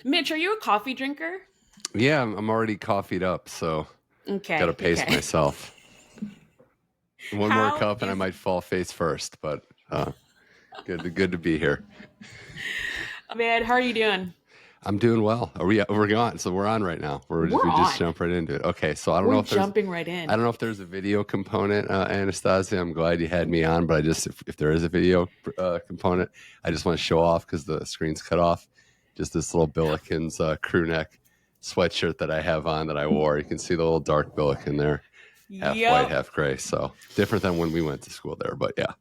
Mitch, are you a coffee drinker? Yeah, I'm already coffeeed up, so gotta Okay, pace okay. myself. One more How cup and I is might fall face first, but good to be here. man? How are you doing? I'm doing well. We're on? So we're on right now. We're We just on. jump right into it. Okay, so I don't know We're if there's jumping right I in. don't know if there's a video component, Anastasia. I'm glad you had me on, but if there is a video component, I just want to show off because the screen's cut off. Just this little Billikens crew neck sweatshirt that I have on that I wore. You can see the little dark Billiken there, half white, Yep. half gray. So different than when we went to school there, but yeah.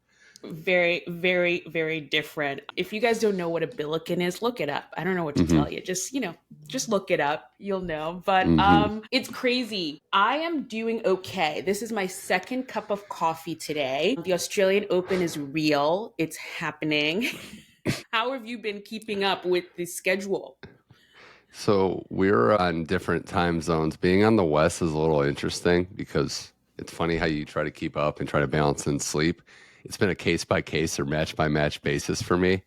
Very, very, very different. If you guys don't know what a billiken is, look it up. I don't know what to Mm-hmm. tell you. Just look it up. You'll know. But Mm-hmm. it's crazy. I am doing okay. This is my second cup of coffee today. The Australian Open is real. It's happening. How have you been keeping up with the schedule? So we're on different time zones. Being on the West is a little interesting because it's funny how you try to keep up and try to balance in sleep. It's been a case by case or match by match basis for me. So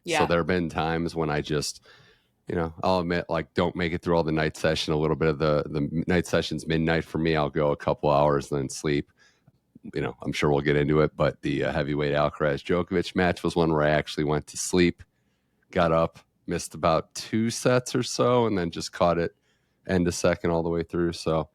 Yeah. there have been times when I just, I'll admit, like, don't make it through all the night session. A little bit of the night session's midnight for me. I'll go a couple hours, then sleep. I'm sure we'll get into it. But the heavyweight Alcaraz Djokovic match was one where I actually went to sleep, got up, missed about two sets or so, and then just caught it end of second all the way through. So,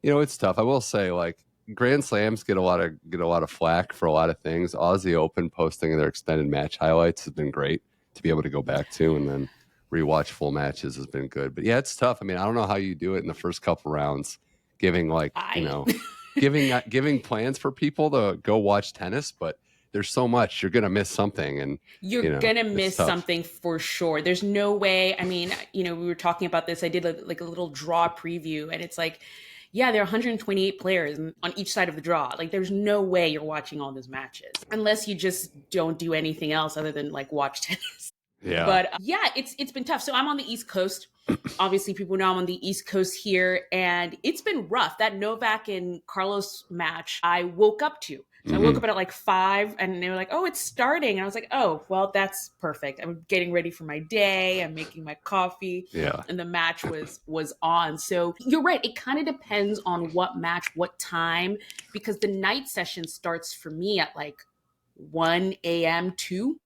it's tough. I will say, like, Grand Slams get a lot of flack for a lot of things. Aussie Open posting their extended match highlights has been great to be able to go back to, and then rewatch full matches has been good. But yeah, it's tough. I mean, I don't know how you do it in the first couple rounds, giving like I giving plans for people to go watch tennis, but there's so much you're gonna miss something, and You're gonna it's miss tough. something for sure. There's no way. I mean, we were talking about this. I did like a little draw preview, and it's like, yeah, there are 128 players on each side of the draw. Like, there's no way you're watching all those matches unless you just don't do anything else other than like watch tennis. Yeah. But yeah, it's been tough. So I'm on the East Coast. Obviously, people know I'm on the East Coast here, and it's been rough. That Novak and Carlos match, I woke up to. So I woke Hmm. up at like 5, and they were like, "Oh, it's starting," and I was like, "Oh, well, that's perfect." I'm getting ready for my day. I'm making my coffee, Yeah. and the match was on. So you're right. It kind of depends on what match, what time, because the night session starts for me at like 1 a.m. 2,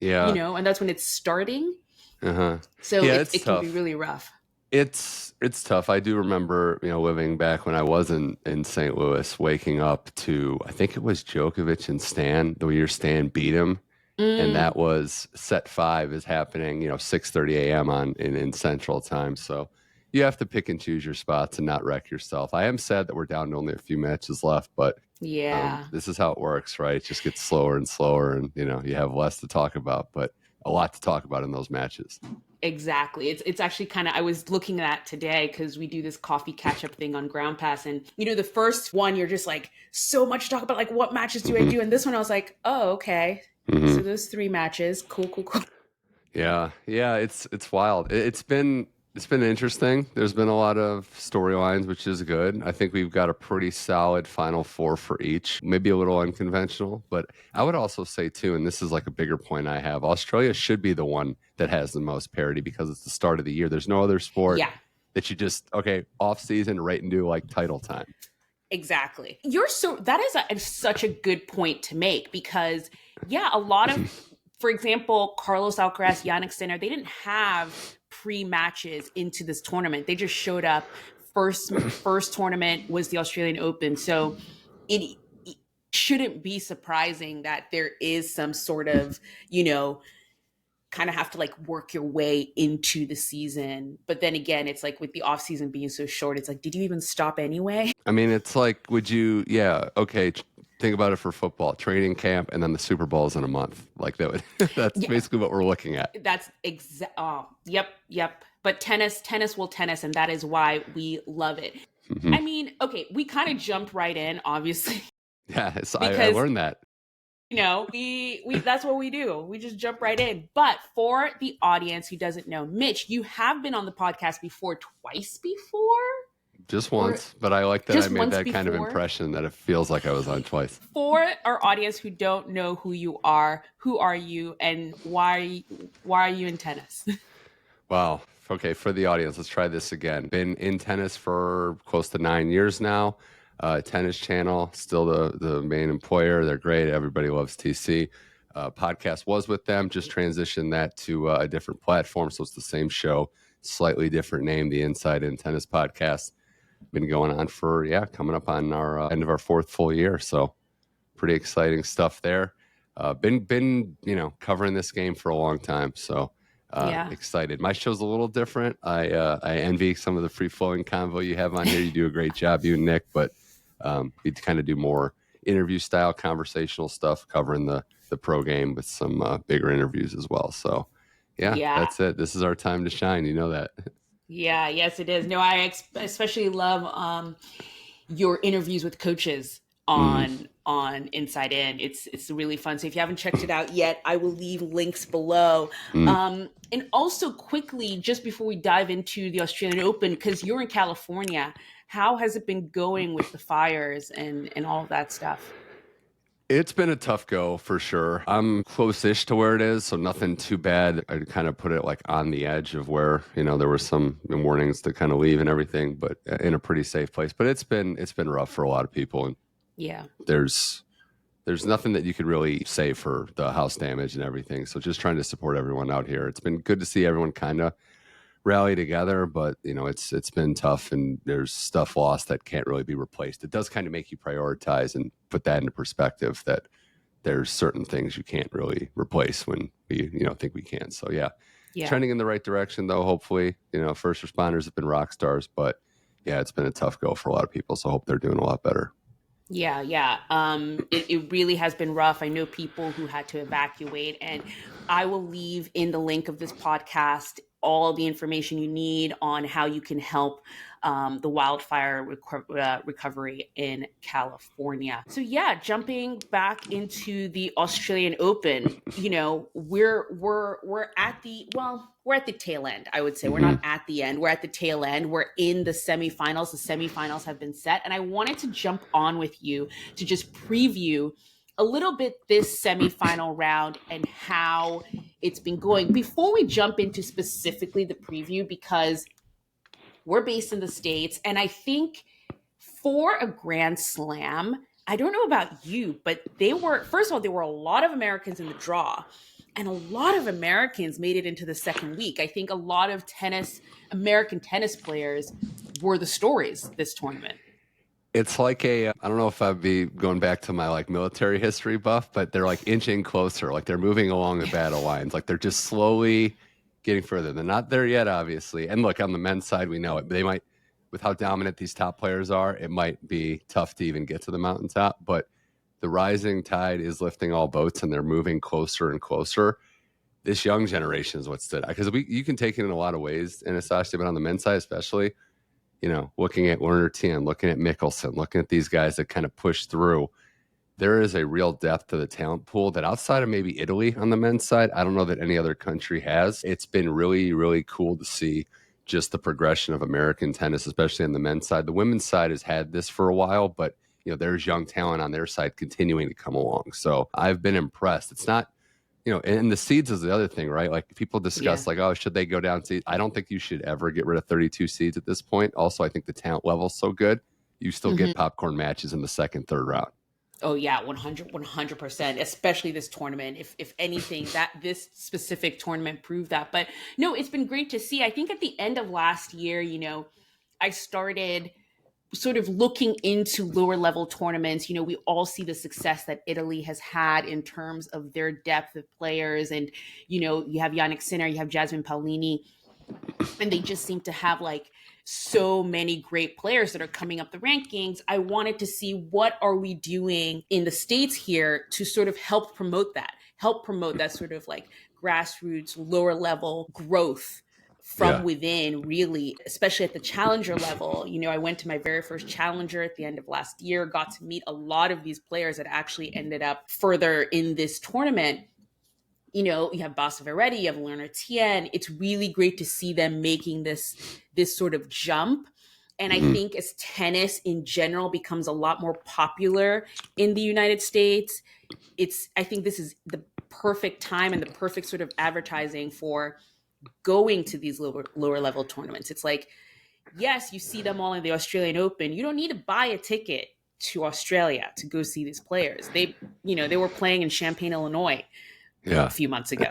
Yeah. and that's when it's starting. Uh-huh. So Yeah, it it's it can be tough. really rough. It's tough. I do remember, living back when I was in St. Louis, waking up to, I think it was Djokovic and Stan, the year Stan beat him. And Mm, that was set five is happening, 6:30 a.m. in Central Time. So you have to pick and choose your spots and not wreck yourself. I am sad that we're down to only a few matches left, but yeah, this is how it works, right? It just gets slower and slower, and you have less to talk about, but a lot to talk about in those matches. exactly. It's actually kind of, I was looking at today because we do this coffee catch up thing on Ground Pass, and the first one you're just like so much to talk about, like what matches do I Hmm. do, and this one I was like, oh, okay, so Hmm. those 3 matches, cool, cool, cool. Yeah, yeah, it's wild. It's been interesting. There's been a lot of storylines, which is good. I think we've got a pretty solid final four for each. Maybe a little unconventional, but I would also say too, and this is like a bigger point I have, Australia should be the one that has the most parity because it's the start of the year. There's no other sport Yeah, that you just okay off season right into like title time. exactly. That is such a good point to make because yeah, a lot of, for example, Carlos Alcaraz, Yannick Sinner, they didn't have pre-matches into this tournament. They just showed up. First tournament was the Australian Open, so it shouldn't be surprising that there is some sort of kind of have to like work your way into the season. But then again, it's like with the off season being so short, it's like, did you even stop anyway? I mean, it's like, would you? Yeah, okay. Think about it for football, training camp, and then the Super Bowl is in a month. Like that would. That's Yeah, basically what we're looking at. that's exact. Oh, yep, yep. But tennis will tennis, and that is why we love it. Hmm. I mean, okay, we kind of jumped right in, obviously, Yeah, so I because learned that. we that's what we do. We just jump right in. But for the audience who doesn't know, Mitch, you have been on the podcast before, twice before, Just or once, but I like that I just made once that kind of before. impression that it feels like I was on twice. For our audience who don't know who you are, who are you, and why are you in tennis? Wow. Okay, for the audience, let's try this again. Been in tennis for close to 9 years now. Tennis Channel, still the main employer. They're great. Everybody loves TC. Podcast was with them, just transitioned that to a different platform. So it's the same show, slightly different name, the Inside In Tennis Podcast. Been going on for, coming up on our end of our fourth full year. So pretty exciting stuff there. Been covering this game for a long time. So Yeah. excited. My show's a little different. I envy some of the free flowing convo you have on here. You do a great job, you and Nick, but we kind of do more interview style conversational stuff, covering the pro game with some bigger interviews as well. So Yeah. that's it. This is our time to shine. You know that. Yeah, yes, it is. No, I especially love your interviews with coaches on Inside In. It's really fun. So if you haven't checked it out yet, I will leave links below. And also quickly, just before we dive into the Australian Open, because you're in California, how has it been going with the fires and all of that stuff? It's been a tough go for sure. I'm close-ish to where it is, so nothing too bad. I kind of put it like on the edge of where, there were some warnings to kind of leave and everything, but in a pretty safe place. But it's been rough for a lot of people, and Yeah. there's nothing that you could really say for the house damage and everything. So just trying to support everyone out here. It's been good to see everyone kind of rally together, but it's been tough, and there's stuff lost that can't really be replaced. It does kind of make you prioritize and put that into perspective, that there's certain things you can't really replace when we think we can. So Yeah. trending in the right direction though. Hopefully, first responders have been rock stars, but it's been a tough go for a lot of people. So I hope they're doing a lot better. Yeah, yeah. It really has been rough. I know people who had to evacuate, and I will leave in the link of this podcast all the information you need on how you can help the wildfire recovery in California. So yeah, jumping back into the Australian Open, we're at the tail end. I would say we're not at the end. We're at the tail end. We're in the semifinals. The semifinals have been set, and I wanted to jump on with you to just preview a little bit this semifinal round and how it's been going before we jump into specifically the preview, because we're based in the States. And I think for a Grand Slam, I don't know about you, but first of all, there were a lot of Americans in the draw, and a lot of Americans made it into the second week. I think a lot of American tennis players were the stories this tournament. It's like I don't know if I'd be going back to my like military history buff, but they're like inching closer. Like they're moving along the battle lines. Like they're just slowly getting further. They're not there yet, obviously. And look, on the men's side, we know it. They might, with how dominant these top players are, it might be tough to even get to the mountaintop. But the rising tide is lifting all boats, and they're moving closer and closer. This young generation is what stood out, because you can take it in a lot of ways, Anastasia, but on the men's side especially, looking at Werner Tien, looking at Mickelson, looking at these guys that kind of push through, there is a real depth to the talent pool that outside of maybe Italy on the men's side, I don't know that any other country has. It's been really, really cool to see just the progression of American tennis, especially on the men's side. The women's side has had this for a while, but there's young talent on their side continuing to come along. So I've been impressed. It's not, and the seeds is the other thing, right? Like people discuss like, oh, should they go down seeds? I don't think you should ever get rid of 32 seeds at this point. Also, I think the talent level is so good. You still get popcorn matches in the second, third round. Oh yeah, 100%, especially this tournament. If anything, that this specific tournament proved that. But no, it's been great to see. I think at the end of last year, I started sort of looking into lower level tournaments. We all see the success that Italy has had in terms of their depth of players. And, you have Yannick Sinner, you have Jasmine Paolini, and they just seem to have like so many great players that are coming up the rankings. I wanted to see what are we doing in the States here to sort of help promote that sort of like grassroots, lower level growth from within, really, especially at the challenger level. I went to my very first challenger at the end of last year, got to meet a lot of these players that actually ended up further in this tournament. You have Badosa Veretti, you have Werner Tien. It's really great to see them making this sort of jump. And I think as tennis in general becomes a lot more popular in the United States, I think this is the perfect time and the perfect sort of advertising for going to these lower level tournaments. It's like, yes, you see them all in the Australian Open. You don't need to buy a ticket to Australia to go see these players. They were playing in Champaign, Illinois a Yeah, few months ago.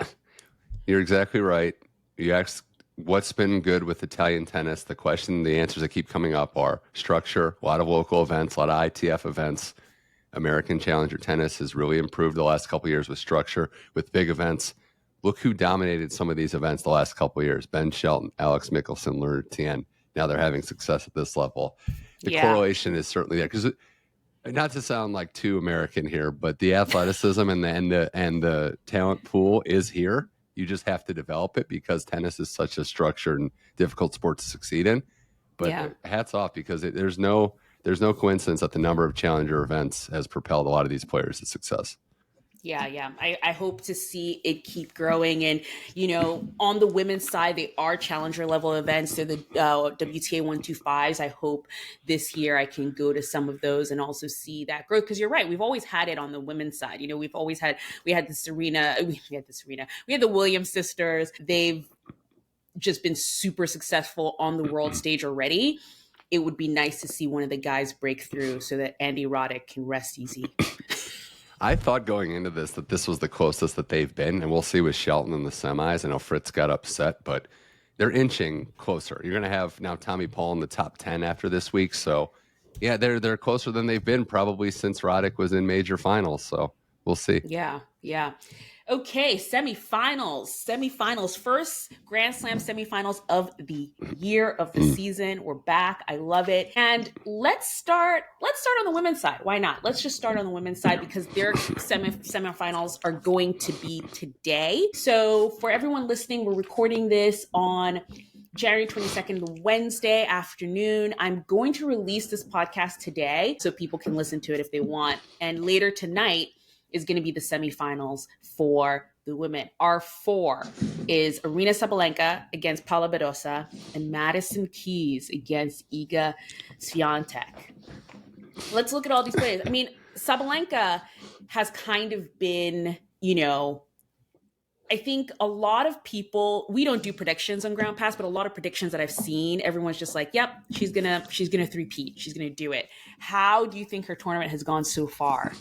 you're exactly right. You asked what's been good with Italian tennis. The answers that keep coming up are structure, a lot of local events, a lot of ITF events. American Challenger Tennis has really improved the last couple of years with structure, with big events. Look who dominated some of these events the last couple of years. Ben Shelton, Alex Mickelson, Leonard Tien. Now they're having success at this level. The Yeah. correlation is certainly there because, not to sound like too American here, but the athleticism and the talent pool is here. You just have to develop it because tennis is such a structured and difficult sport to succeed in. But Yeah. hats off because there's no coincidence that the number of challenger events has propelled a lot of these players to success. Yeah, yeah. I hope to see it keep growing. And, on the women's side, they are challenger level events. They're the WTA 125s. I hope this year I can go to some of those and also see that growth. Because you're right. We've always had it on the women's side. We had the Williams sisters. They've just been super successful on the world stage already. It would be nice to see one of the guys break through so that Andy Roddick can rest easy. I thought going into this that this was the closest that they've been, and we'll see with Shelton in the semis. I know Fritz got upset, but they're inching closer. You're going to have now Tommy Paul in the top 10 after this week, so yeah, they're closer than they've been probably since Roddick was in major finals. So we'll see. Yeah, yeah. Okay, semifinals. First Grand Slam semifinals of the year, of the season. We're back. I love it. And let's start on the women's side. Why not? Let's just start on the women's side because their semifinals are going to be today. So for everyone listening, we're recording this on January 22nd, Wednesday afternoon. I'm going to release this podcast today so people can listen to it if they want. And later tonight is going to be the semifinals for the women. Our four is Aryna Sabalenka against Paula Badosa and Madison Keys against Iga Swiatek. Let's look at all these players. I mean, Sabalenka has kind of been, I think a lot of people, we don't do predictions on Ground Pass, but a lot of predictions that I've seen, everyone's just like, yep, she's gonna three-peat. She's gonna do it. How do you think her tournament has gone so far?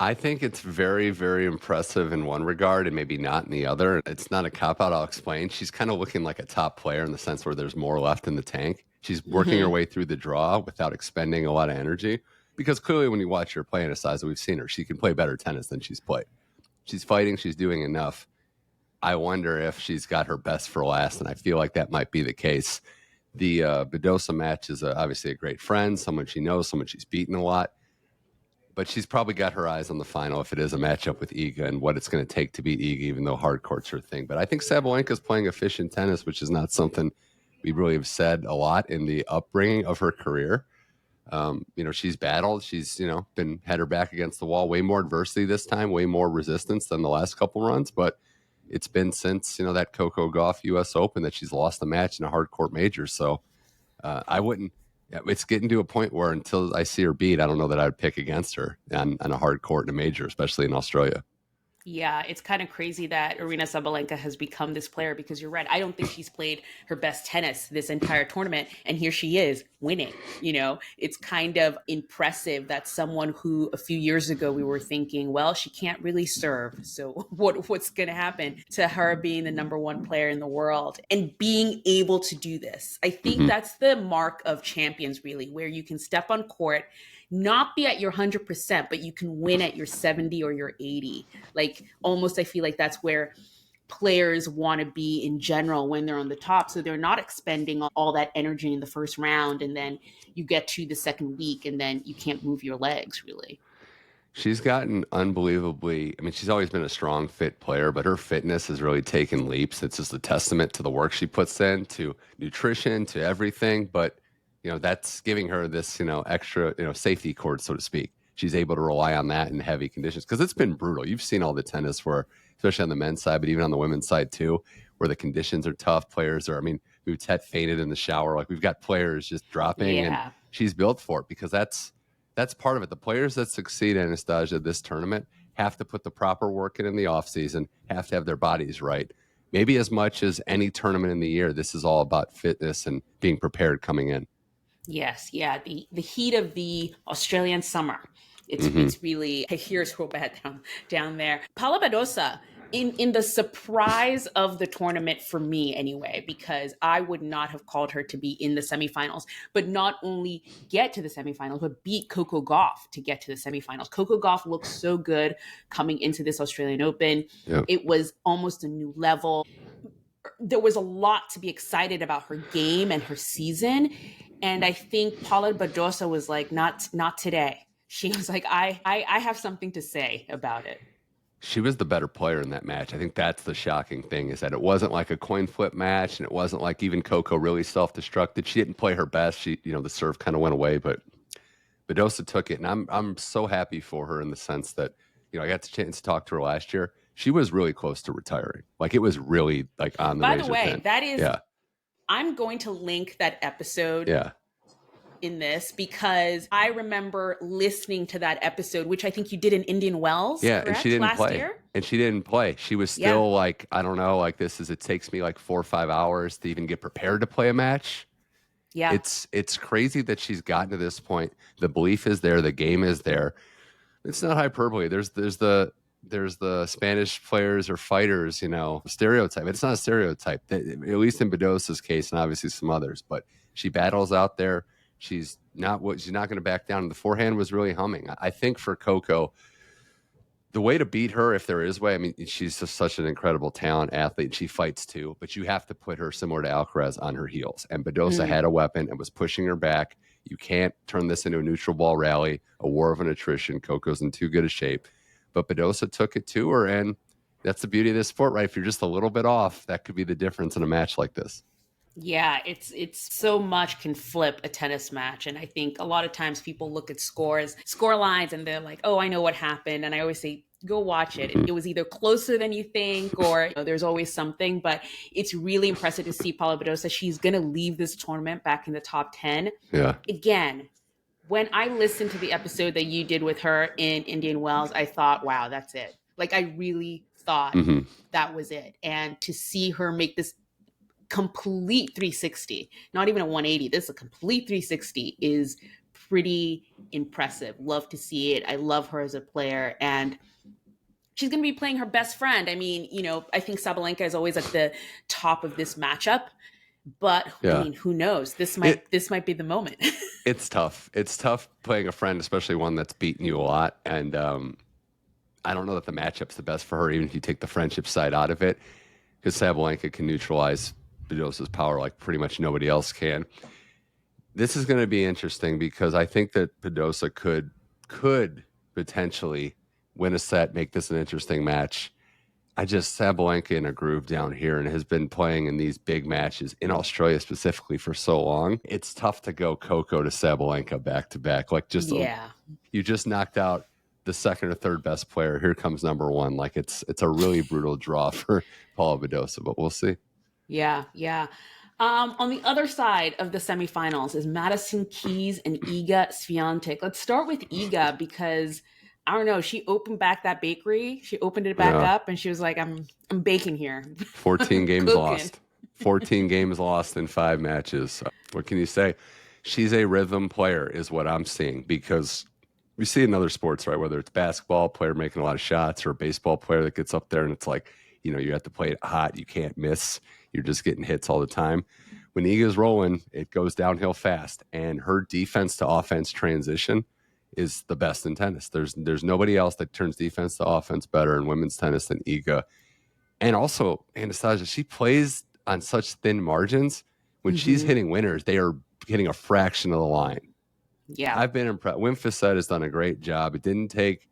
I think it's very, very impressive in one regard and maybe not in the other. It's not a cop-out, I'll explain. She's kind of looking like a top player in the sense where there's more left in the tank. She's working her way through the draw without expending a lot of energy. Because clearly when you watch her play, Anastasia, we've seen her. She can play better tennis than she's played. She's fighting. She's doing enough. I wonder if she's got her best for last, and I feel like that might be the case. The Badosa match is obviously a great friend, someone she knows, someone she's beaten a lot. But she's probably got her eyes on the final if it is a matchup with Iga and what it's going to take to beat Iga, even though hard court's her thing. But I think Sabalenka's playing efficient tennis, which is not something we really have said a lot in the upbringing of her career. She's battled. She's, been had her back against the wall. Way more adversity this time, way more resistance than the last couple runs. But it's been since, that Coco Gauff U.S. Open that she's lost a match in a hard court major. So I wouldn't. It's getting to a point where until I see her beat, I don't know that I would pick against her on a hard court in a major, especially in Australia. Yeah, it's kind of crazy that Aryna Sabalenka has become this player because you're right. I don't think she's played her best tennis this entire tournament. And here she is winning. It's kind of impressive that someone who a few years ago we were thinking, well, she can't really serve. So what's going to happen to her being the number one player in the world and being able to do this? I think that's the mark of champions, really, where you can step on court, not be at your 100%, but you can win at your 70 or your 80. Like almost, I feel like that's where players want to be in general when they're on the top. So they're not expending all that energy in the first round. And then you get to the second week and then you can't move your legs really. She's gotten unbelievably, she's always been a strong, fit player, but her fitness has really taken leaps. It's just a testament to the work she puts in, to nutrition, to everything. But that's giving her this, extra, safety cord, so to speak. She's able to rely on that in heavy conditions because it's been brutal. You've seen all the tennis where, especially on the men's side, but even on the women's side too, where the conditions are tough. Players are, Mutet fainted in the shower. Like we've got players just dropping, and she's built for it because that's part of it. The players that succeed, Anastasia, this tournament have to put the proper work in the off season, have to have their bodies right. maybe as much as any tournament in the year. This is all about fitness and being prepared coming in. Yes, yeah. The heat of the Australian summer. It's Mm-hmm. it's really, I hear it's real bad down there. Paula Badosa, in the surprise of the tournament for me anyway, because I would not have called her to be in the semifinals, but not only get to the semifinals, but beat Coco Gauff to get to the semifinals. Coco Gauff looked so good coming into this Australian Open. Yep. It was almost a new level. There was a lot to be excited about her game and her season. And I think Paula Badosa was like, not today. She was like, I have something to say about it. She was the better player in that match. I think that's the shocking thing, is that it wasn't like a coin flip match, and it wasn't like even Coco really self-destructed. She didn't play her best. She, the serve kind of went away, but Badosa took it, and I'm so happy for her in the sense that, I got the chance to talk to her last year. She was really close to retiring. Like, it was really like on the By razor the way, thin. that is, Yeah. I'm going to link that episode Yeah. in this, because I remember listening to that episode, which I think you did in Indian Wells, Yeah, correct? and she didn't last play. year? And she didn't play. She was still like, I don't know, like it takes me like 4 or 5 hours to even get prepared to play a match. Yeah. It's crazy that she's gotten to this point. The belief is there, the game is there. It's not hyperbole. There's the Spanish players or fighters, stereotype. It's not a stereotype, at least in Badosa's case, and obviously some others. But she battles out there. She's not going to back down. The forehand was really humming. I think for Coco, the way to beat her, if there is way, I mean, she's just such an incredible talent athlete, and she fights too, but you have to put her similar to Alcaraz on her heels. And Badosa had a weapon and was pushing her back. You can't turn this into a neutral ball rally, a war of an attrition. Coco's in too good a shape. But Badosa took it to her, and that's the beauty of this sport, right? If you're just a little bit off, that could be the difference in a match like this. Yeah, it's so much can flip a tennis match. And I think a lot of times people look at score lines, and they're like, oh, I know what happened. And I always say, go watch it. It was either closer than you think, or there's always something. But it's really impressive to see Paula Badosa. She's going to leave this tournament back in the top 10. Yeah. Again, when I listened to the episode that you did with her in Indian Wells, I thought, wow, that's it. Like, I really thought that was it. And to see her make this complete 360, not even a 180, this is a complete 360, is pretty impressive. Love to see it. I love her as a player, and she's going to be playing her best friend. I mean, I think Sabalenka is always at the top of this matchup, but I mean, who knows? This might be the moment. It's tough. It's tough playing a friend, especially one that's beaten you a lot. And I don't know that the matchup's the best for her, even if you take the friendship side out of it, because Sabalenka can neutralize Badosa's power like pretty much nobody else can. This is going to be interesting, because I think that Badosa could potentially win a set, make this an interesting match. Sabalenka in a groove down here, and has been playing in these big matches in Australia specifically for so long. It's tough to go Coco to Sabalenka back to back. Like, you just knocked out the second or third best player. Here comes number one. Like, it's a really brutal draw for Paula Badosa, but we'll see. Yeah. On the other side of the semifinals is Madison Keys and Iga Swiatek. Let's start with Iga, because I don't know, she opened back that bakery. She opened it back up, and she was like, I'm baking here. 14 games lost. 14 games lost in 5 matches. What can you say? She's a rhythm player is what I'm seeing, because we see in other sports, right? Whether it's basketball, player making a lot of shots, or a baseball player that gets up there and it's like, you have to play it hot. You can't miss. You're just getting hits all the time. When Iga's rolling, it goes downhill fast. And her defense to offense transition is the best in tennis. There's nobody else that turns defense to offense better in women's tennis than Iga. And also, Anastasia, she plays on such thin margins. When she's hitting winners, they are hitting a fraction of the line. Yeah. I've been impressed. Wim Fissette has done a great job. It didn't take,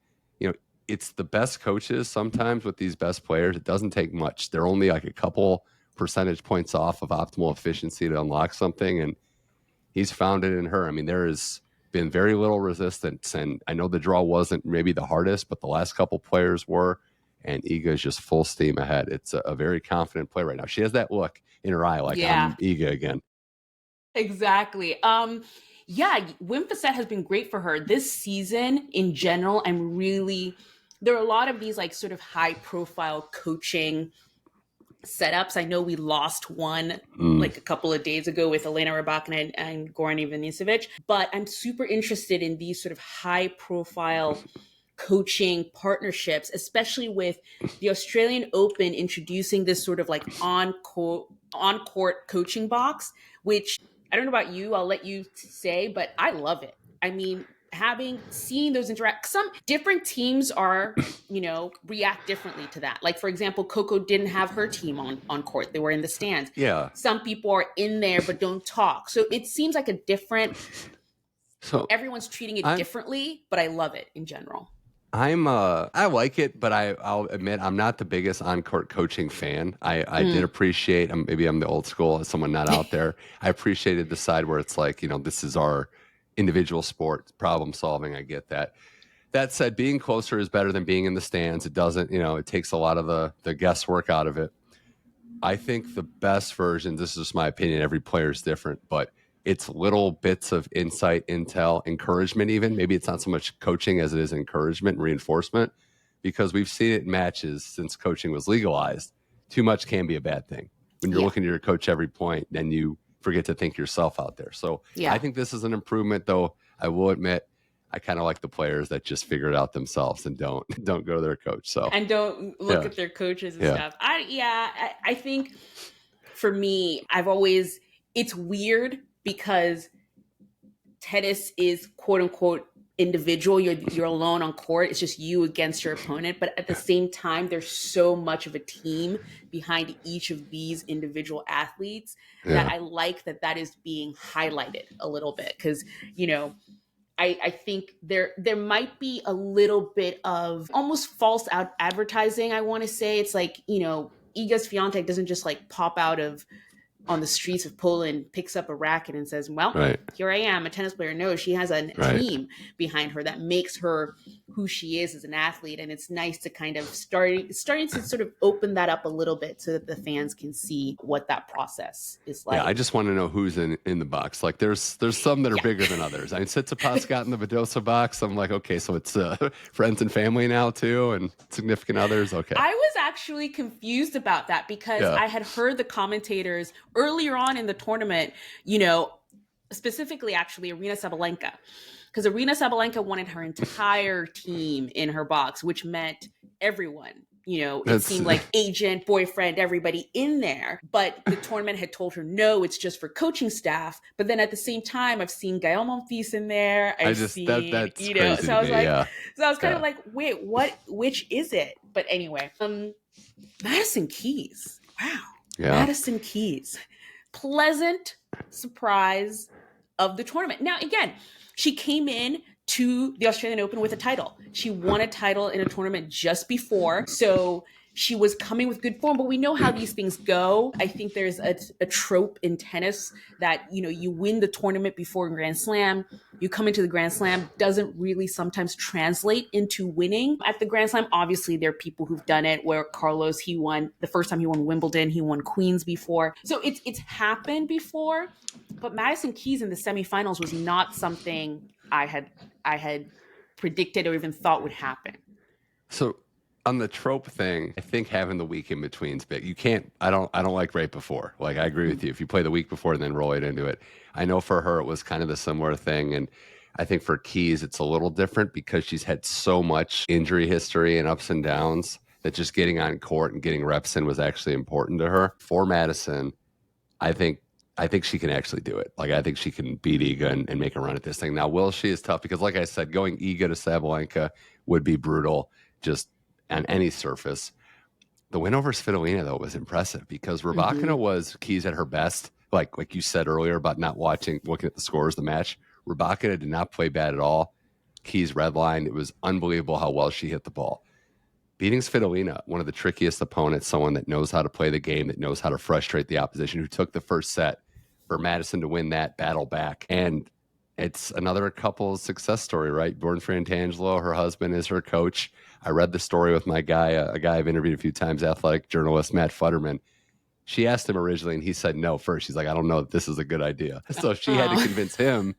it's the best coaches sometimes with these best players. It doesn't take much. They're only like a couple percentage points off of optimal efficiency to unlock something. And he's found it in her. I mean, there has been very little resistance. And I know the draw wasn't maybe the hardest, but the last couple players were. And Iga is just full steam ahead. It's a very confident play right now. She has that look in her eye, like, I'm Iga again. Exactly. Wim Fissette has been great for her this season in general. There are a lot of these like sort of high profile coaching setups. I know we lost one like a couple of days ago with Elena Rybakina and Goran Ivanisevic, but I'm super interested in these sort of high profile coaching partnerships, especially with the Australian Open introducing this sort of like on-court coaching box, which I don't know about you, I'll let you say, but I love it. I mean, seeing those interact, some different teams are, react differently to that. Like, for example, Coco didn't have her team on court. They were in the stands. Yeah. Some people are in there but don't talk. So it seems like a different, everyone's treating it differently, but I love it in general. I like it, but I'll admit I'm not the biggest on-court coaching fan. I did appreciate, maybe I'm the old school as someone not out there. I appreciated the side where it's like, this is our individual sport, problem solving. I get that. That said, being closer is better than being in the stands. It doesn't, it takes a lot of the guesswork out of it. I think the best version, this is just my opinion, every player is different, but it's little bits of insight, intel, encouragement even. Maybe it's not so much coaching as it is encouragement and reinforcement, because we've seen it in matches since coaching was legalized. Too much can be a bad thing. When you're looking at your coach every point, then you forget to think yourself out there. So I think this is an improvement, though I will admit I kind of like the players that just figure it out themselves and don't go to their coach. So and don't look at their coaches and stuff. I think for me, it's weird because tennis is quote unquote individual. You're alone on court. It's just you against your opponent. But at the same time, there's so much of a team behind each of these individual athletes that I like that is being highlighted a little bit. Because, I think there might be a little bit of almost false advertising. I want to say it's like, Iga Swiatek doesn't just like pop out on the streets of Poland, picks up a racket and says, well, here I am, a tennis player. No, she has a team behind her that makes her who she is as an athlete. And it's nice to kind of starting to sort of open that up a little bit so that the fans can see what that process is like. Yeah, I just want to know who's in the box. Like there's some that are bigger than others. I mean, Tsitsipas got in the Badosa box. I'm like, okay, so it's friends and family now too, and significant others. Okay. I was actually confused about that because I had heard the commentators earlier on in the tournament, specifically actually Aryna Sabalenka, because Aryna Sabalenka wanted her entire team in her box, which meant everyone. It seemed like agent, boyfriend, everybody in there. But the tournament had told her, no, it's just for coaching staff. But then at the same time, I've seen Gael Monfils in there. That's crazy so I was like, so I was kind of like, wait, which is it? But anyway, Madison Keys. Wow. Yeah. Madison Keys. Pleasant surprise of the tournament. Now, again, she came in to the Australian Open with a title. She won a title in a tournament just before. So she was coming with good form, but we know how these things go. I think there's a trope in tennis that, you win the tournament before Grand Slam, you come into the Grand Slam, doesn't really sometimes translate into winning at the Grand Slam. Obviously, there are people who've done it where Carlos, he won the first time he won Wimbledon, he won Queens before. So it's happened before, but Madison Keys in the semifinals was not something I had predicted or even thought would happen. So on the trope thing, I think having the week in between's big. You can't. I don't like right before. Like I agree with you. If you play the week before and then roll it into it, I know for her it was kind of the similar thing, and I think for Keys it's a little different because she's had so much injury history and ups and downs that just getting on court and getting reps in was actually important to her. For Madison, I think she can actually do it. Like, I think she can beat Iga and make a run at this thing. Now, will she is tough because, like I said, going Iga to Sabalenka would be brutal just on any surface. The win over Svitolina, though, was impressive because Rybakina was Keys at her best. Like you said earlier about not looking at the scores of the match. Rybakina did not play bad at all. Keys redline. It was unbelievable how well she hit the ball. Beating Svitolina, one of the trickiest opponents, someone that knows how to play the game, that knows how to frustrate the opposition, who took the first set, for Madison to win that battle back. And it's another couple's success story, right? Born Frantangelo, her husband is her coach. I read the story with my guy, a guy I've interviewed a few times, athletic journalist Matt Futterman. She asked him originally, and he said no first. She's like, I don't know if this is a good idea. So she had to convince him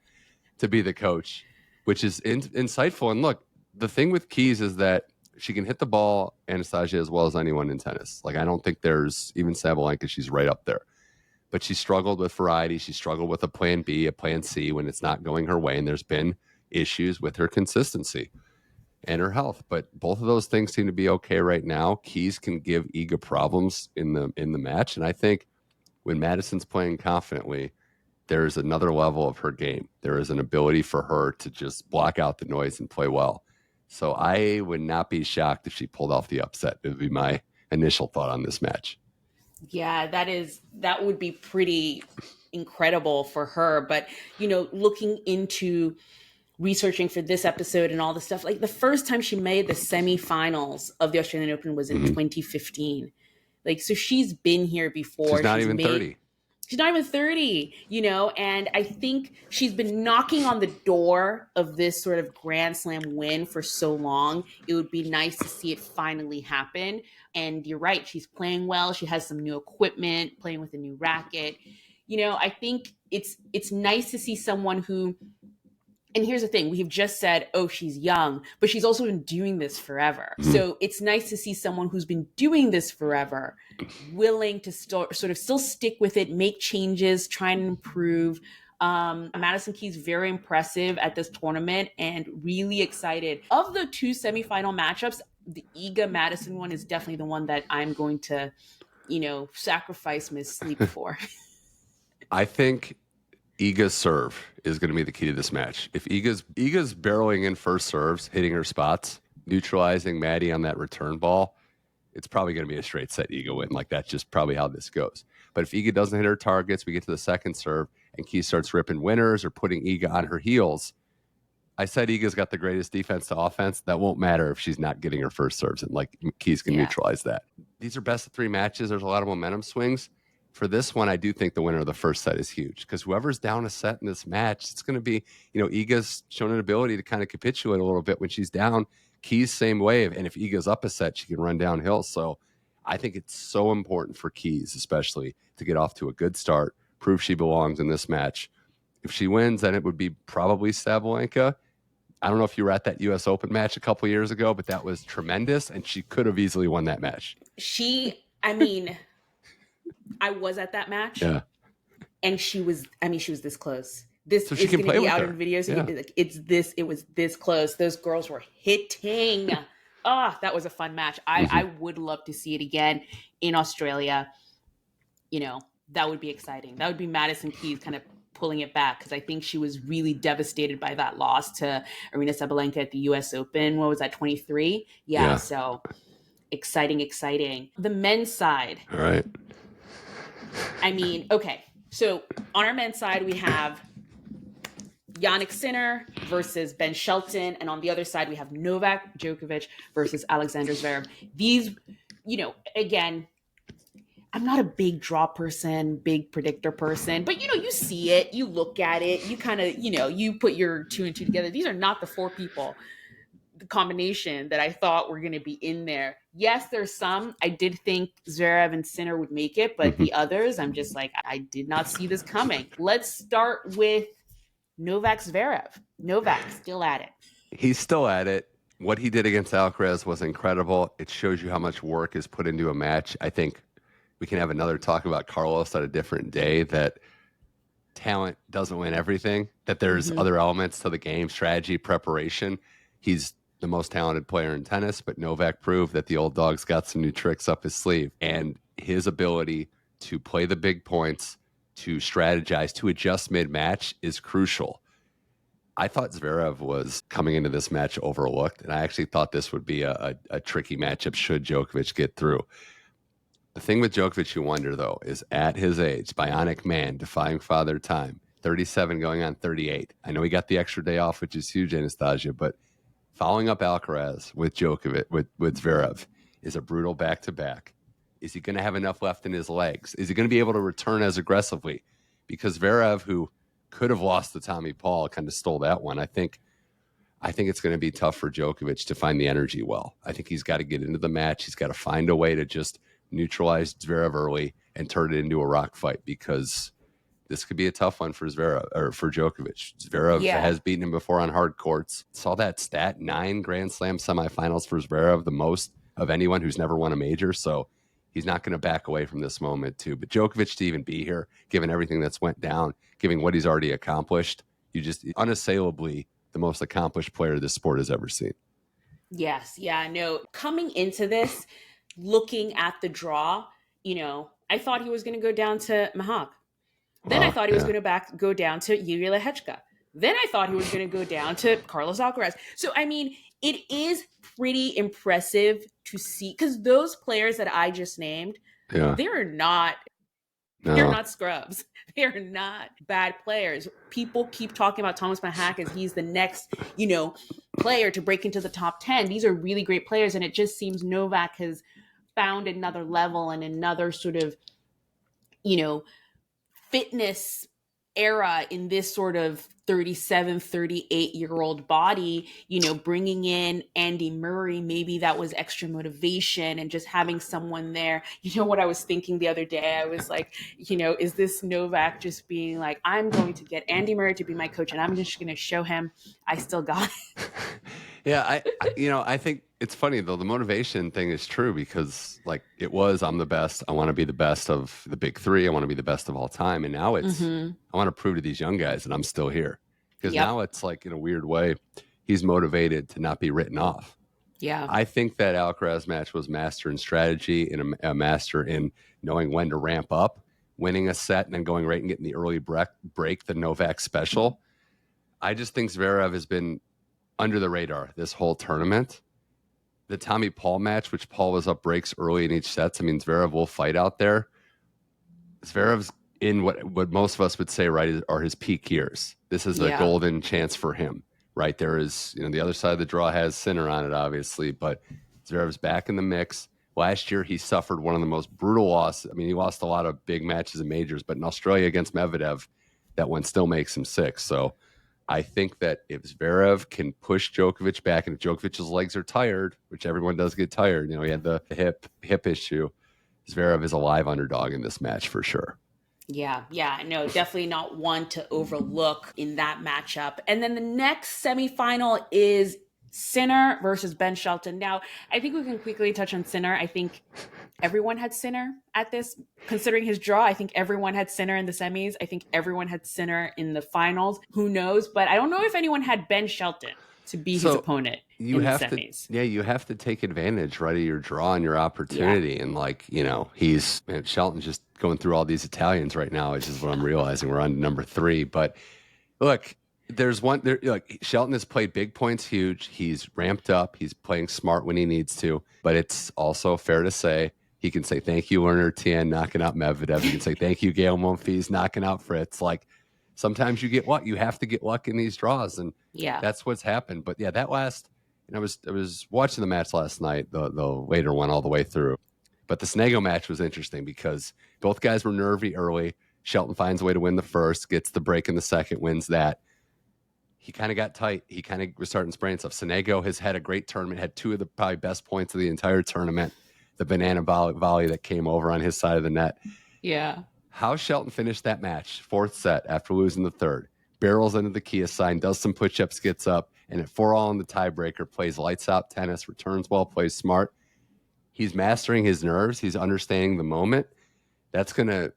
to be the coach, which is insightful. And look, the thing with Keys is that she can hit the ball, Anastasia, as well as anyone in tennis. Like, I don't think there's even Sabalenka, she's right up there. But she struggled with variety. She struggled with a plan B, a plan C when it's not going her way. And there's been issues with her consistency and her health. But both of those things seem to be okay right now. Keys can give Iga problems in the match. And I think when Madison's playing confidently, there's another level of her game. There is an ability for her to just block out the noise and play well. So I would not be shocked if she pulled off the upset. It would be my initial thought on this match. Yeah, that would be pretty incredible for her. But, looking into researching for this episode and all the stuff, like the first time she made the semifinals of the Australian Open was in 2015. Like, so she's been here before. She's not even 30. She's not even 30, and I think she's been knocking on the door of this sort of Grand Slam win for so long. It would be nice to see it finally happen. And you're right, she's playing well. She has some new equipment, playing with a new racket. I think it's nice to see someone who, and here's the thing, we have just said, oh, she's young, but she's also been doing this forever. Mm-hmm. So it's nice to see someone who's been doing this forever, willing to still stick with it, make changes, try and improve. Madison Keys, very impressive at this tournament and really excited. Of the two semifinal matchups, the Iga Madison one is definitely the one that I'm going to, sacrifice my sleep for. I think Iga's serve is going to be the key to this match. If Iga's barreling in first serves, hitting her spots, neutralizing Maddie on that return ball, it's probably going to be a straight set Iga win. Like, that's just probably how this goes. But if Iga doesn't hit her targets, we get to the second serve and Keys starts ripping winners or putting Iga on her heels. I said Iga's got the greatest defense to offense. That won't matter if she's not getting her first serves, and like Keys can neutralize that. These are best of 3 matches. There's a lot of momentum swings. For this one, I do think the winner of the first set is huge because whoever's down a set in this match, it's going to be, Iga's shown an ability to kind of capitulate a little bit when she's down. Keys, same way. And if Iga's up a set, she can run downhill. So I think it's so important for Keys, especially, to get off to a good start, prove she belongs in this match. If she wins, then it would be probably Sabalenka. I don't know if you were at that U.S. Open match a couple years ago, but that was tremendous, and she could have easily won that match. I was at that match. Yeah. And she was this close. This so is going to be out in videos. Yeah. It was this close. Those girls were hitting. That was a fun match. I would love to see it again in Australia. That would be exciting. That would be Madison Keys kind of pulling it back, because I think she was really devastated by that loss to Aryna Sabalenka at the U.S. Open. What was that, 23? Yeah. So exciting. The men's side. All right. Okay. So on our men's side, we have Yannick Sinner versus Ben Shelton. And on the other side, we have Novak Djokovic versus Alexander Zverev. These, again, I'm not a big draw person, big predictor person, but, you see it, you look at it, you kind of, you put your 2 and 2 together. These are not the 4 people, the combination that I thought were going to be in there. Yes, there's some. I did think Zverev and Sinner would make it, but the others, I'm just like, I did not see this coming. Let's start with Novak Zverev. Novak, still at it. He's still at it. What he did against Alcaraz was incredible. It shows you how much work is put into a match. I think we can have another talk about Carlos at a different day, that talent doesn't win everything, that there's other elements to the game, strategy, preparation. He's the most talented player in tennis, but Novak proved that the old dog's got some new tricks up his sleeve, and his ability to play the big points, to strategize, to adjust mid-match is crucial. I thought Zverev was coming into this match overlooked, and I actually thought this would be a tricky matchup should Djokovic get through. The thing with Djokovic, you wonder, though, is at his age, bionic man, defying father time, 37 going on 38. I know he got the extra day off, which is huge, Anastasia, but following up Alcaraz with Djokovic, with Zverev, is a brutal back-to-back. Is he going to have enough left in his legs? Is he going to be able to return as aggressively? Because Zverev, who could have lost to Tommy Paul, kind of stole that one. I think it's going to be tough for Djokovic to find the energy well. I think he's got to get into the match. He's got to find a way to just neutralize Zverev early and turn it into a rock fight, because this could be a tough one for Zverev or for Djokovic. Zverev has beaten him before on hard courts. Saw that stat, 9 Grand Slam semifinals for Zverev, the most of anyone who's never won a major. So he's not going to back away from this moment too. But Djokovic to even be here, given everything that's went down, given what he's already accomplished, you just unassailably the most accomplished player this sport has ever seen. Yes. Yeah. No, coming into this, looking at the draw, I thought he was going to go down to Mahak. Then I thought he was going to go down to Yuri Lehechka. Then I thought he was going to go down to Carlos Alcaraz. So, I mean, it is pretty impressive to see, because those players that I just named, they're not scrubs. They're not bad players. People keep talking about Thomas Mahak as he's the next, player to break into the top 10. These are really great players. And it just seems Novak has found another level and another sort of, fitness era in this sort of 37, 38-year-old body, bringing in Andy Murray, maybe that was extra motivation and just having someone there. What I was thinking the other day, I was like, is this Novak just being like, I'm going to get Andy Murray to be my coach and I'm just going to show him I still got it. Yeah, I think it's funny though. The motivation thing is true because I'm the best. I want to be the best of the big three. I want to be the best of all time. And now it's, I want to prove to these young guys that I'm still here. Because now it's like, in a weird way, he's motivated to not be written off. Yeah. I think that Alcaraz match was master in strategy and a master in knowing when to ramp up, winning a set and then going right and getting the early break, the Novak special. I just think Zverev has been under the radar this whole tournament. The Tommy Paul match, which Paul was up breaks early in each set. I mean, Zverev will fight out there. Zverev's in what most of us would say, right, are his peak years. This is a golden chance for him, right? There is, the other side of the draw has Sinner on it, obviously, but Zverev's back in the mix. Last year, he suffered one of the most brutal losses. I mean, he lost a lot of big matches and majors, but in Australia against Medvedev, that one still makes him sick. So I think that if Zverev can push Djokovic back, and if Djokovic's legs are tired, which everyone does get tired, he had the hip issue, Zverev is a live underdog in this match for sure. Yeah, no, definitely not one to overlook in that matchup. And then the next semifinal is Sinner versus Ben Shelton. Now, I think we can quickly touch on Sinner. I think everyone had Sinner at this, considering his draw. I think everyone had Sinner in the semis. I think everyone had Sinner in the finals. Who knows? But I don't know if anyone had Ben Shelton to be his opponent in the semis. You have to take advantage, right, of your draw and your opportunity. And Shelton's just going through all these Italians right now, which is what I'm realizing. We're on number 3. But look, there's one there. Shelton has played big points huge. He's ramped up. He's playing smart when he needs to. But it's also fair to say he can say thank you, Werner Tien, knocking out Medvedev. He can say thank you, Gael Monfils, knocking out Fritz. Sometimes you get luck. You have to get luck in these draws, and that's what's happened. But that last, I was watching the match last night, the later one all the way through. But the Sonego match was interesting because both guys were nervy early. Shelton finds a way to win the first, gets the break in the second, wins that. He kind of got tight. He kind of was starting spraying stuff. Sonego has had a great tournament, had 2 of the probably best points of the entire tournament. The banana volley that came over on his side of the net. Yeah. How Shelton finished that match, 4th set, after losing the 3rd, barrels into the Kia sign, does some push-ups, gets up, and at 4-all in the tiebreaker, plays lights out tennis, returns well, plays smart. He's mastering his nerves. He's understanding the moment. That's going to,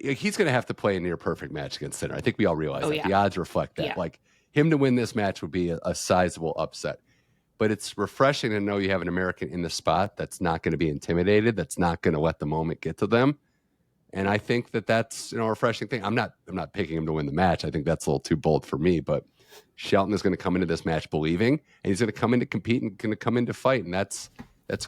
he's going to have to play a near perfect match against Sinner. I think we all realize that. The odds reflect that. Yeah. Him to win this match would be a sizable upset. But it's refreshing to know you have an American in the spot that's not going to be intimidated, that's not going to let the moment get to them. And I think that's a refreshing thing. I'm not picking him to win the match. I think that's a little too bold for me. But Shelton is going to come into this match believing, and he's going to come in to compete and going to come in to fight. And that's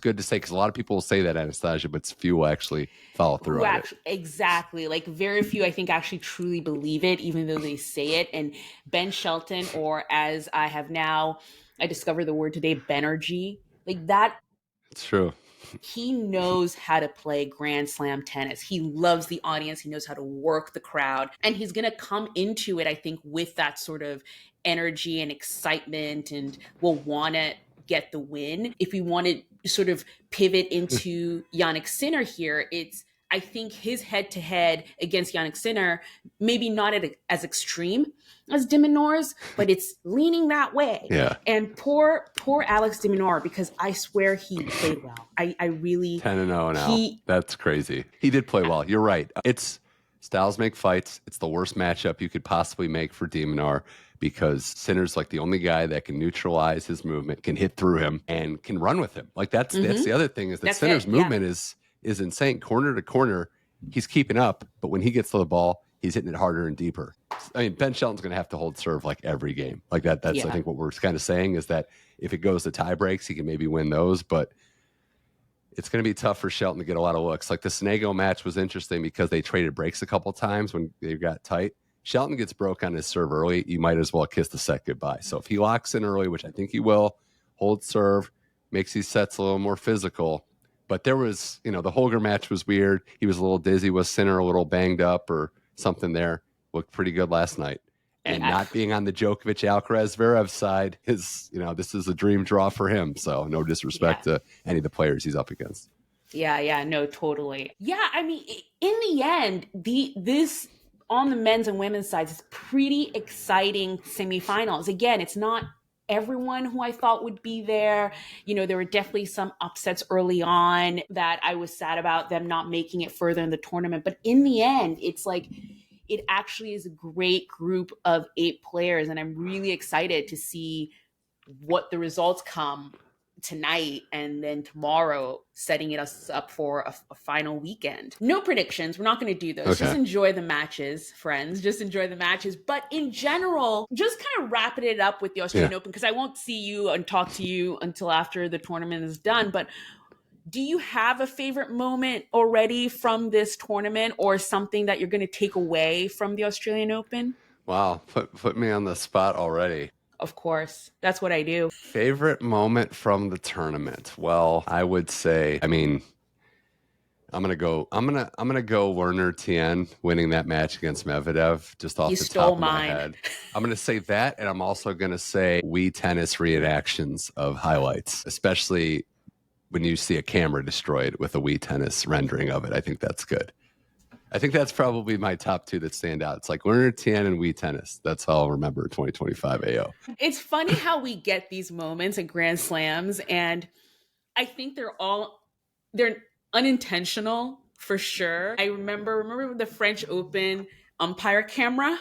good to say, because a lot of people will say that, Anastasia, but few will actually follow through on it. Exactly. Very few, I think, actually truly believe it, even though they say it. And Ben Shelton, or as I discovered the word today, Benergy, that. It's true. He knows how to play Grand Slam tennis. He loves the audience. He knows how to work the crowd. And he's going to come into it, I think, with that sort of energy and excitement, and will want to get the win. If we want to sort of pivot into Yannick Sinner here, it's I think his head-to-head against Yannick Sinner, maybe not as extreme as de Minaur's, but it's leaning that way. Yeah. And poor Alex de Minaur, because I swear he played well. I really 10-0 now. That's crazy. He did play well. You're right. It's styles make fights. It's the worst matchup you could possibly make for de Minaur because Sinner's like the only guy that can neutralize his movement, can hit through him, and can run with him. Like that's the other thing is that Sinner's movement is insane. Corner to corner, he's keeping up, but when he gets to the ball, he's hitting it harder and deeper. I mean, Ben Shelton's going to have to hold serve like every game. Like that's I think what we're kind of saying is that if it goes to tie breaks, he can maybe win those, but it's going to be tough for Shelton to get a lot of looks. Like the Sonego match was interesting because they traded breaks a couple times when they got tight. Shelton gets broke on his serve early. You might as well kiss the set goodbye. So if he locks in early, which I think he will, hold serve, makes these sets a little more physical. But there was, the Holger match was weird. He was a little dizzy. Was Sinner a little banged up or something there? Looked pretty good last night. And not being on the Djokovic, Alcaraz, Zverev side is, this is a dream draw for him. So no disrespect to any of the players he's up against. Yeah, no, totally. Yeah, I mean, in the end, this on the men's and women's sides is pretty exciting semifinals. Again, it's not everyone who I thought would be there. There were definitely some upsets early on that I was sad about them not making it further in the tournament. But in the end, it's like, it actually is a great group of 8 players. And I'm really excited to see what the results come tonight and then tomorrow, setting us up for a final weekend. No predictions. We're not going to do those. Okay. Just enjoy the matches, friends. Just enjoy the matches. But in general, just kind of wrapping it up with the Australian Open, because I won't see you and talk to you until after the tournament is done. But do you have a favorite moment already from this tournament or something that you're going to take away from the Australian Open? Wow. Put me on the spot already. Of course. That's what I do. Favorite moment from the tournament? Well, I would say, I'm going to go Werner Tien winning that match against Medvedev just off the top of my head. I'm going to say that, and I'm also going to say Wii Tennis reenactions of highlights, especially when you see a camera destroyed with a Wii Tennis rendering of it. I think that's good. I think that's probably my top 2 that stand out. It's like Werner Tien and Wii Tennis. That's how I'll remember 2025 AO. It's funny how we get these moments at Grand Slams, and I think they're unintentional for sure. I remember the French Open umpire camera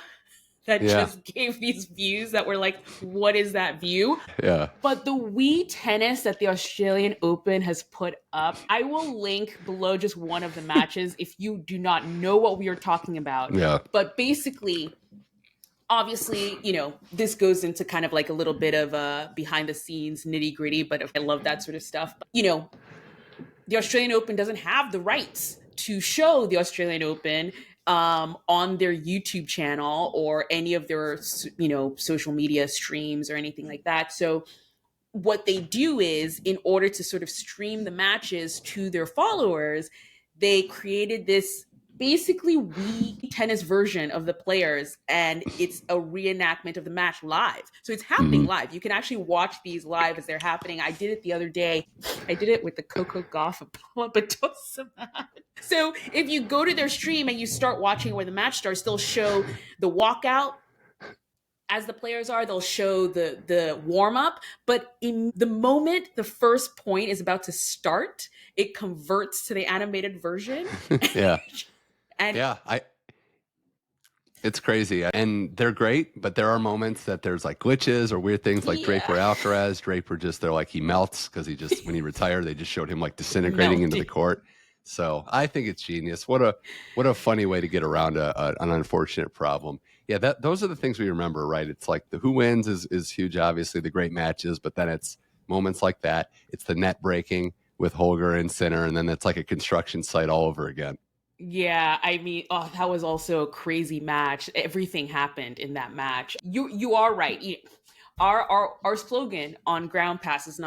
that just gave these views that were like, what is that view? Yeah. But the Wii Tennis that the Australian Open has put up, I will link below just one of the matches if you do not know what we are talking about. Yeah. But basically, obviously, this goes into kind of like a little bit of a behind the scenes nitty gritty, but I love that sort of stuff. But, the Australian Open doesn't have the rights to show the Australian Open on their YouTube channel or any of their, social media streams or anything like that. So what they do is, in order to sort of stream the matches to their followers, they created this basically Wii Tennis version of the players, and it's a reenactment of the match live. So it's happening live. You can actually watch these live as they're happening. I did it the other day. I did it with the Coco Gauff Badosa match. So if you go to their stream and you start watching where the match starts, they'll show the walkout as the players are. They'll show the warm-up. But in the moment the first point is about to start, it converts to the animated version. Yeah. And it's crazy. And they're great, but there are moments that there's like glitches or weird things like Draper Alcaraz. Draper they're like, he melts because when he retired, they just showed him like disintegrating into the court. So I think it's genius. What a funny way to get around an unfortunate problem. Yeah, those are the things we remember, right? It's like the who wins is huge, obviously, the great matches, but then it's moments like that. It's the net breaking with Holger and Sinner, and then it's like a construction site all over again. Yeah, I mean, that was also a crazy match. Everything happened in that match. You are right. Our slogan on Ground Pass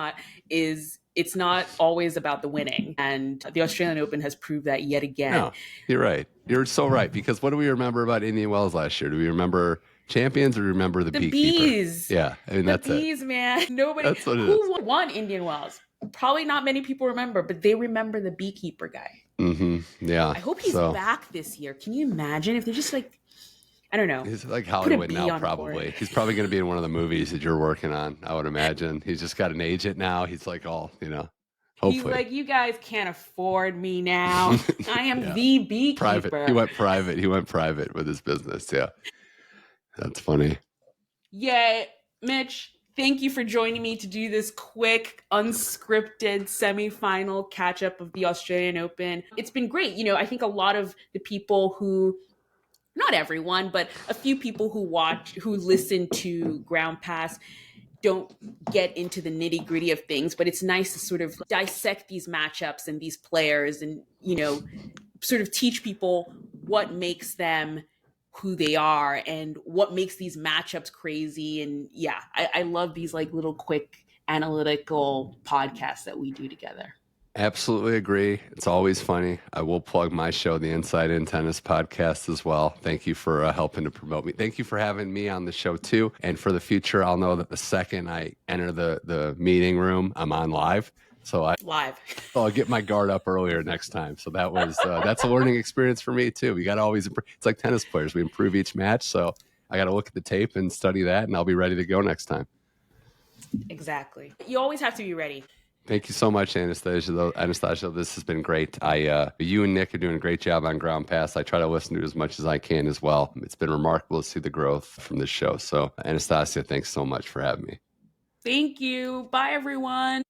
it's not always about the winning, and the Australian Open has proved that yet again. No, you're right. You're so right, because what do we remember about Indian Wells last year? Do we remember champions or remember the beekeeper? Bees. Yeah, I mean that's the bees, man. Nobody. That's what it who won Indian Wells. Probably not many people remember, but they remember the beekeeper guy. Yeah. I hope he's back this year. Can you imagine if they're just like, I don't know. He's like Hollywood now, probably. He's probably going to be in one of the movies that you're working on, I would imagine. He's just got an agent now. He's like all, hopefully. He's like, you guys can't afford me now. I am the beekeeper. Private. He went private with his business. Yeah. That's funny. Yeah. Mitch, thank you for joining me to do this quick, unscripted semifinal catch up of the Australian Open. It's been great. I think a lot of the people who, not everyone, but a few people who listen to Ground Pass don't get into the nitty gritty of things, but it's nice to sort of dissect these matchups and these players and, sort of teach people what makes them who they are and what makes these matchups crazy. And yeah, I love these like little quick analytical podcasts that we do together. Absolutely agree. It's always funny. I will plug my show, the Inside In Tennis Podcast, as well. Thank you for helping to promote me. Thank you for having me on the show too. And for the future, I'll know that the second I enter the meeting room, I'm on live. So I'll get my guard up earlier next time. So that's a learning experience for me too. We got to always improve. It's like tennis players. We improve each match. So I got to look at the tape and study that, and I'll be ready to go next time. Exactly. You always have to be ready. Thank you so much, Anastasia. Anastasia, this has been great. You and Nick are doing a great job on Ground Pass. I try to listen to it as much as I can as well. It's been remarkable to see the growth from this show. So, Anastasia, thanks so much for having me. Thank you. Bye, everyone.